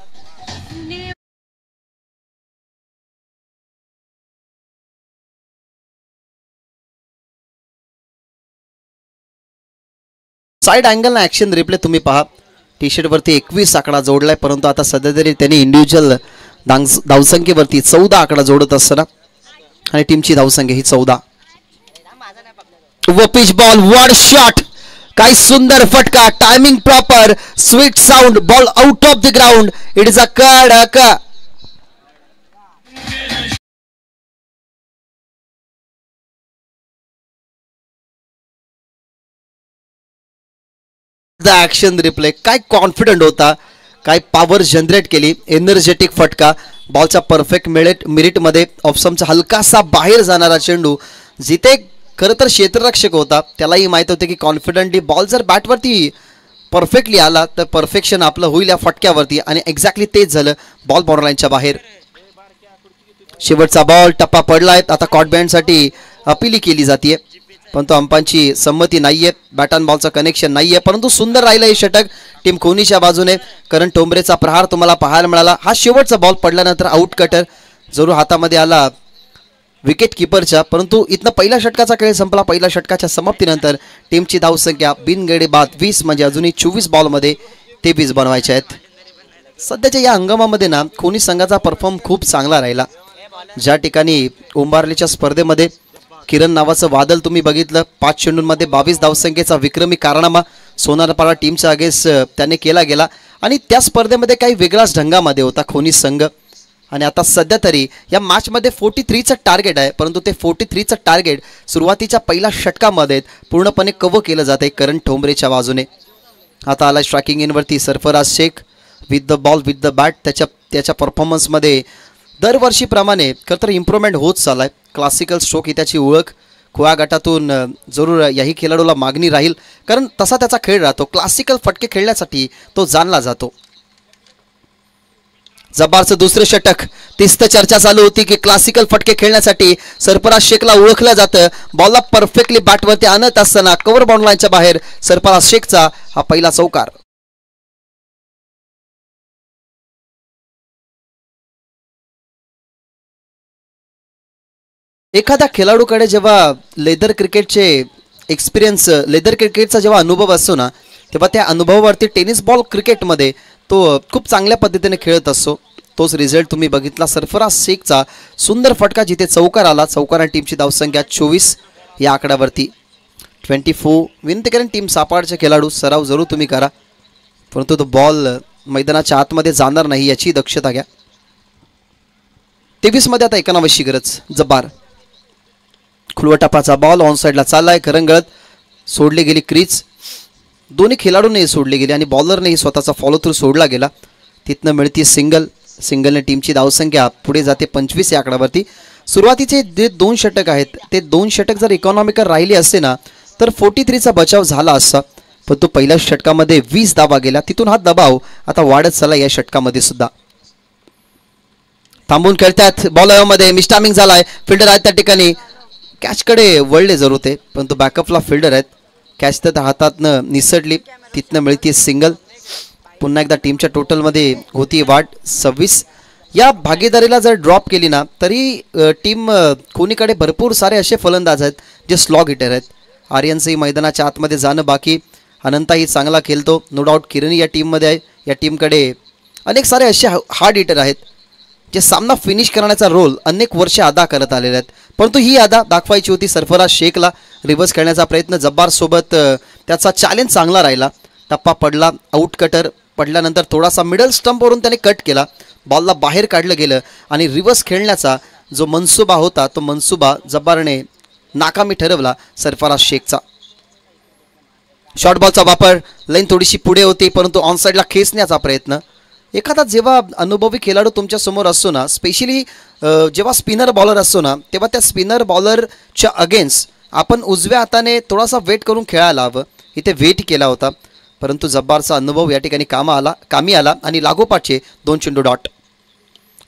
साइड अँगल ॲक्शन रिप्ले तुम्ही पहा. टी शर्टवरती 21 आकडा जोडलाय, परंतु आता सध्या तरी त्यांनी इंडिव्हिज्युअल धावसंख्येवरती 14 आकडा जोडत असताना आणि टीमची धावसंख्या ही 14. व पिच बॉल वॉड शॉट. काय सुंदर फटका. Timing proper. Sweet sound. Ball out of the ground. It is a कडक. Action replay. काय कॉन्फिडंट होता, काय पॉवर जनरेट केली. एनर्जेटिक फटका. बॉलचा परफेक्ट मिरिटमध्ये ऑप्शनचा हलकासा बाहेर जाणारा चेंडू. जिथे खरं तर क्षेत्ररक्षक होता त्यालाही माहीत होते की कॉन्फिडंटली बॉल जर बॅटवरती परफेक्टली आला तर परफेक्शन आपलं होईल या फटक्यावरती. आणि एक्झॅक्टली तेच झालं. बॉल बॉर्डरलाईनच्या बाहेर. शेवटचा बॉल. टप्पा पडलाय. आता कॉट बँडसाठी अपील केली जाते, परंतु अंपांची संमती नाहीये. बॅट अँड बॉलचं कनेक्शन नाहीये, परंतु सुंदर राहिलं हे षटक टीम खोनीच्या बाजूने. करण टोंबरेचा प्रहार तुम्हाला पाहायला मिळाला. हा शेवटचा बॉल पडल्यानंतर आउट कटर जरूर हातामध्ये आला विकेट किपरच्या, परंतु इथनं पहिल्या षटकाचा खेळ संपला. पहिल्या षटकाच्या समाप्तीनंतर टीमची धावसंख्या बिनगडी बाद 20, म्हणजे अजूनही 24 बॉलमध्ये 23 बनवायचे आहेत. सध्याच्या या हंगामामध्ये ना खोनी संघाचा परफॉर्म खूप चांगला राहिला. ज्या ठिकाणी उंबारलीच्या स्पर्धेमध्ये किरण नावाचं वादळ तुम्ही बघितलं. 5 चेंडूंमध्ये 22 धावसंख्येचा विक्रमी कारनामा सोनारपाडा टीमच्या अगेन्स्ट त्याने केला गेला. आणि त्या स्पर्धेमध्ये काही वेगळाच ढंगामध्ये होता खोनी संघ. आणि आता सध्या तरी या मॅचमध्ये 43चं टार्गेट आहे, परंतु ते 43चं टार्गेट सुरुवातीच्या पहिल्या षटकामध्ये पूर्णपणे कव्हर केलं जाते करण ठोंबरेच्या बाजूने. आता आला स्ट्रायकिंग इनवरती Sarfaraz Shaikh. With the ball with the bat. त्याच्या परफॉर्मन्समध्ये दरवर्षीप्रमाणे खरं तर इम्प्रूव्हमेंट होत चालला आहे. क्लासिकल स्ट्रोक ही त्याची ओळख. खुळा गटातून जरूर याही खेळाडूला मागणी राहील, कारण तसा त्याचा खेळ राहतो. क्लासिकल फटके खेळण्यासाठी तो जाणला जातो. जबारचं दुसरं षटक. तीच तर चर्चा चालू होती की क्लासिकल फटके खेळण्यासाठी सरफराज शेखला ओळखलं जातं. बॉलला परफेक्टली बॅटवरती आणत असताना कव्हर बाउंड्रीच्या बाहेर सरफराज शेखचा हा पहिला चौकार. एखाद्या खेळाडूकडे जेव्हा लेदर क्रिकेटचे एक्सपिरियन्स, लेदर क्रिकेटचा जेव्हा अनुभव असतो ना, तेव्हा त्या अनुभवावरती टेनिस बॉल क्रिकेटमध्ये तो खूप चांगल्या पद्धतीने खेळत असतो. तोच रिझल्ट तुम्ही बघितला. सरफराज शेखचा सुंदर फटका जिथे चौकार आला. चौकारा टीमची धावसंख्या 24 या आकड्यावरती. 24. विनंती करेन टीम सापाडचे खेळाडू सराव जरूर तुम्ही करा, परंतु तो बॉल मैदानाच्या आतमध्ये जाणार नाही याची दक्षता घ्या. 23 मध्ये आता 91ची गरज. जब्बार. खुलवटापाचा बॉल ऑन साईडला चाललाय. करंगळत सोडली गेली क्रीज. दोन्ही खेळाडूंनीही सोडली गेली आणि बॉलरनेही स्वतःचा फॉलो थ्रू सोडला गेला. तिथनं मिळती सिंगलने टीमची धावसंख्या पुढे जाते 25 या आकड्यावरती. सुरुवातीचे जे 2 षटक आहेत ते 2 षटक जर इकॉनॉमिकल राहिली असते ना तर 43चा बचाव झाला असता, पण तो पहिल्या षटकामध्ये 20 धावा गेल्या. तिथून हा दबाव आता वाढत चालला या षटकामध्ये सुद्धा. थांबून खेळतात बॉलमध्ये मिस्टामिंग झालाय. फिल्डर आहेत त्या ठिकाणी, कॅचकडे वळले जरूर ते, परंतु बॅकअपला फिल्डर आहेत. कॅच तर हातातनं निसटली. तिथनं मिळते सिंगल. पुन्हा एकदा टीमच्या टोटलमध्ये होती वाढ 26. या भागीदारीला जर ड्रॉप केली ना तरी टीम कोणीकडे भरपूर सारे असे फलंदाज आहेत जे स्लॉग हिटर आहेत. आर्यनचंही मैदानाच्या आतमध्ये जाणं बाकी. अनंताही चांगला खेळतो नो डाऊट. किरणी या टीममध्ये आहे. या टीमकडे अनेक सारे असे हार्ड हिटर आहेत जे सामना फिनिश करण्याचा रोल अनेक वर्षे अदा करत आलेले आहेत. परंतु ही अदा दाखवायची होती सरफराज शेखला. रिव्हर्स खेळण्याचा प्रयत्न जब्बारसोबत त्याचा चॅलेंज चांगला राहिला. टप्पा पडला, आउट कटर पडल्यानंतर थोडासा मिडल स्टंपवरून त्याने कट केला. बॉलला बाहेर काढलं गेलं आणि रिव्हर्स खेळण्याचा जो मनसुबा होता तो मनसुबा जब्बारने नाकामी ठरवला सरफराज शेखचा. शॉर्ट बॉलचा वापर, लाईन थोडीशी पुढे होती परंतु ऑनसाईडला खेचण्याचा प्रयत्न. एखादा जेव्हा अनुभवी खेळाडू तुमच्या समोर असतो ना, स्पेशली जेव्हा स्पिनर बॉलर असतो ना, तेव्हा त्या स्पिनर बॉलरच्या अगेन्स्ट आपण उजव्या हाताने थोडासा वेट करून खेळायला हवं. इथे वेट केला होता परंतु जब्बारचा अनुभव या ठिकाणी कामी आला आणि लागोपाठचे 2 चेंडू डॉट.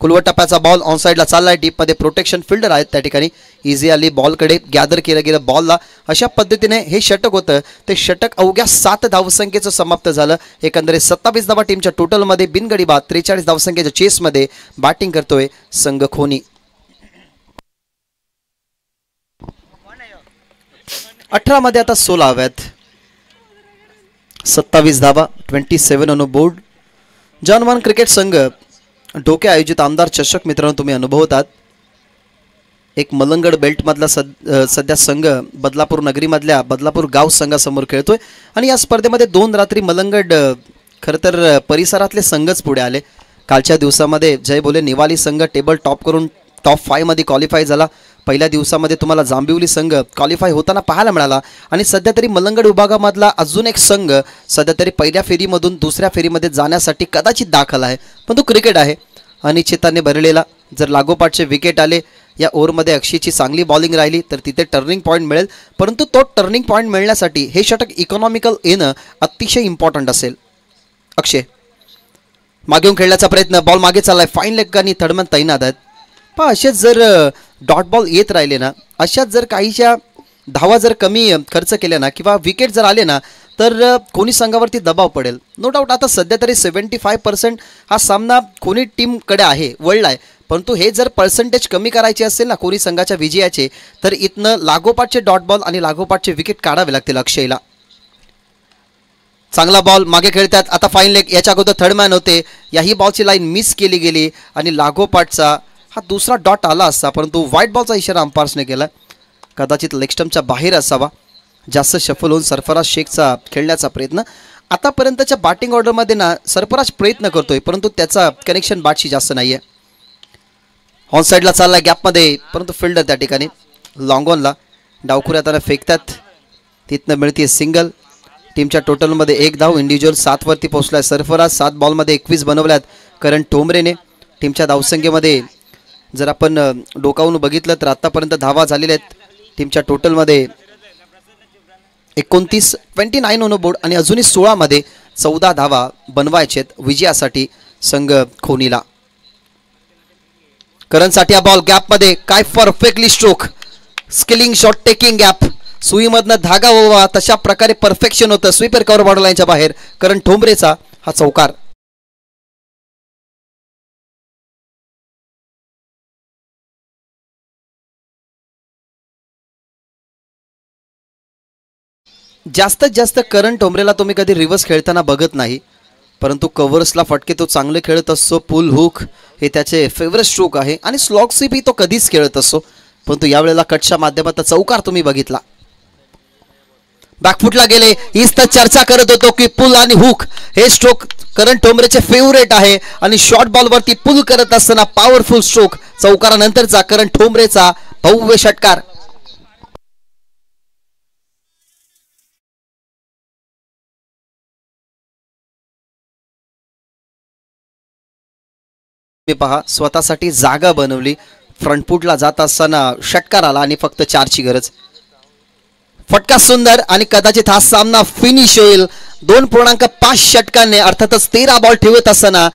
कुलवट टप्प्याचा बॉल ऑनसाईडला चाललाय. डीपमध्ये प्रोटेक्शन फिल्डर आहेत त्या ठिकाणी. इझी आली बॉलकडे, गॅदर केलं गेलं बॉलला. अशा पद्धतीने हे षटक होतं. ते षटक अवघ्या 7 धावसंख्येचं समाप्त झालं. एकंदरीत 27 धावा टीमच्या टोटलमध्ये. बिनगडी बाद 43 धावसंख्येच्या चेसमध्ये बॅटिंग करतोय संघ खोनी. 18 मध्ये आता 16 हव्यात. 27 धावा 27 ऑन बोर्ड. जॉनवन क्रिकेट संघ डोके आयोजित आमदार चषक मित्रांनो तुम्ही अनुभवतात. एक मलंगड बेल्टमधला सध्या संघ बदलापूर नगरीमधल्या बदलापूर गाव संघासमोर खेळतोय आणि या स्पर्धेमध्ये 2 रात्री मलंगड खरं तर परिसरातले संघच पुढे आले. कालच्या दिवसामध्ये जय बोले निवाली संघ टेबल टॉप करून टॉप 5 मध्ये क्वालिफाय झाला. पहिल्या दिवसामध्ये तुम्हाला जांभिवली संघ क्वालिफाय होताना पाहायला मिळाला आणि सध्या तरी मलंगड विभागामधला अजून एक संघ सध्या तरी पहिल्या फेरीमधून दुसऱ्या फेरीमध्ये जाण्यासाठी कदाचित दाखल आहे. पण तो क्रिकेट आहे अनिश्चिताने भरलेला. जर लागोपाठचे विकेट आले, या ओव्हरमध्ये अक्षयची चांगली बॉलिंग राहिली तर तिथे टर्निंग पॉईंट मिळेल. परंतु तो टर्निंग पॉईंट मिळण्यासाठी हे षटक इकॉनॉमिकल येणं अतिशय इम्पॉर्टंट असेल. अक्षय मागेऊन खेळण्याचा प्रयत्न, बॉल मागे चाललाय. फाईन लेग आणि थर्डमॅन तैनात आहेत. पण असेच जर डॉट बॉल येत राहिले ना, अशाच जर काहीशा धावा जर कमी खर्च केल्या ना किंवा विकेट जर आले ना तर कोणी संघावरती दबाव पडेल. नो डाऊट आता सध्या तरी 75% हा सामना कोणी टीमकडे आहे, वळला आहे. परंतु हे जर पर्सेंटेज कमी करायचे असेल ना कोणी संघाच्या विजयाचे तर इथनं लागोपाठचे डॉट बॉल आणि लागोपाठचे विकेट काढावे लागतील अक्षयला. चांगला बॉल मागे खेळतात आता. फाईन लेग, याच्या अगोदर थर्डमॅन होते. याही बॉलची लाईन मिस केली गेली आणि लागोपाठचा हा दुसरा डॉट आला असता परंतु व्हाईट बॉलचा इशारा अंपायर्सने केला. कदाचित लेग स्टंपच्या बाहेर असावा. जास्त शफल होऊन सरफराज शेखचा खेळण्याचा प्रयत्न. आतापर्यंतच्या बॅटिंग ऑर्डरमध्ये ना सरफराज प्रयत्न करतोय परंतु त्याचा कनेक्शन बॅटशी जास्त नाही आहे. ऑन साईडला चाललाय गॅपमध्ये परंतु फिल्डर त्या ठिकाणी लॉंग ऑनला डावखुऱ्या त्याला फेकतात. तिथनं मिळते सिंगल. टीमच्या टोटलमध्ये 1 धाव. इंडिव्हिज्युअल 7 वरती पोहोचलाय सरफराज. 7 बॉलमध्ये 21 बनवल्यात करण ठोंबरेने. टीमच्या धावसंख्येमध्ये जर आपण डोकावून बघितलं तर आतापर्यंत धावा झालेल्या आहेत टीमच्या टोटलमध्ये 29 ऑन बोर्ड आणि अजूनही 16 मध्ये 14 धावा बनवायचे आहेत विजयासाठी संघ खोनीला. करणसाठी हा बॉल गॅपमध्ये, काय perfectly stroke, skilling shot taking gap, सुईमधनं धागा व्हावा तशा प्रकारे परफेक्शन होतं. स्वीपर कव्हर बॉर्डर लाईनच्या बाहेर करण ठोंबरेचा हा चौकार. जास्तीत जास्त करण ठोंबरेला तुम्ही कधी रिव्हर्स खेळताना बघत नाही परंतु कव्हर्सला फटके तो चांगले खेळत असतो. पुल हुक हे त्याचे फेवरेट स्ट्रोक आहे आणि स्लॉग स्वीप तो कधीच खेळत असतो परंतु यावेळेला कटच्या माध्यमात चौकार तुम्ही बघितला. बॅकफुटला गेले. हीच तर चर्चा करत होतो की पुल आणि हुक हे स्ट्रोक करण ठोंबरेचे फेवरेट आहे आणि शॉर्ट बॉलवरती पुल करत असताना पॉवरफुल स्ट्रोक चौकारानंतरचा करण ठोंबरेचा भव्य षटकार. तुम्ही पहा स्वतःसाठी जागा बनवली, फ्रंटफूटला जात असताना षटकार आला आणि फक्त 4ची गरज. फटका सुंदर आणि कदाचित हा सामना फिनिश होईल 2.5 षटकांनी. अर्थातच 13 बॉल ठेवत असताना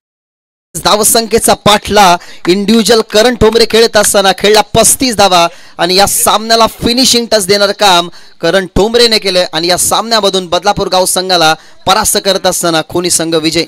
धावसंख्येचा पाठला इंडिव्हिज्युअल करण ठोंबरे खेळत असताना खेळला 35 धावा आणि या सामन्याला फिनिशिंग टच देणारं काम करण ठोंबरेने केले आणि या सामन्यामधून बदलापूर गाव संघाला परास्त करत असताना खोनी संघ विजय.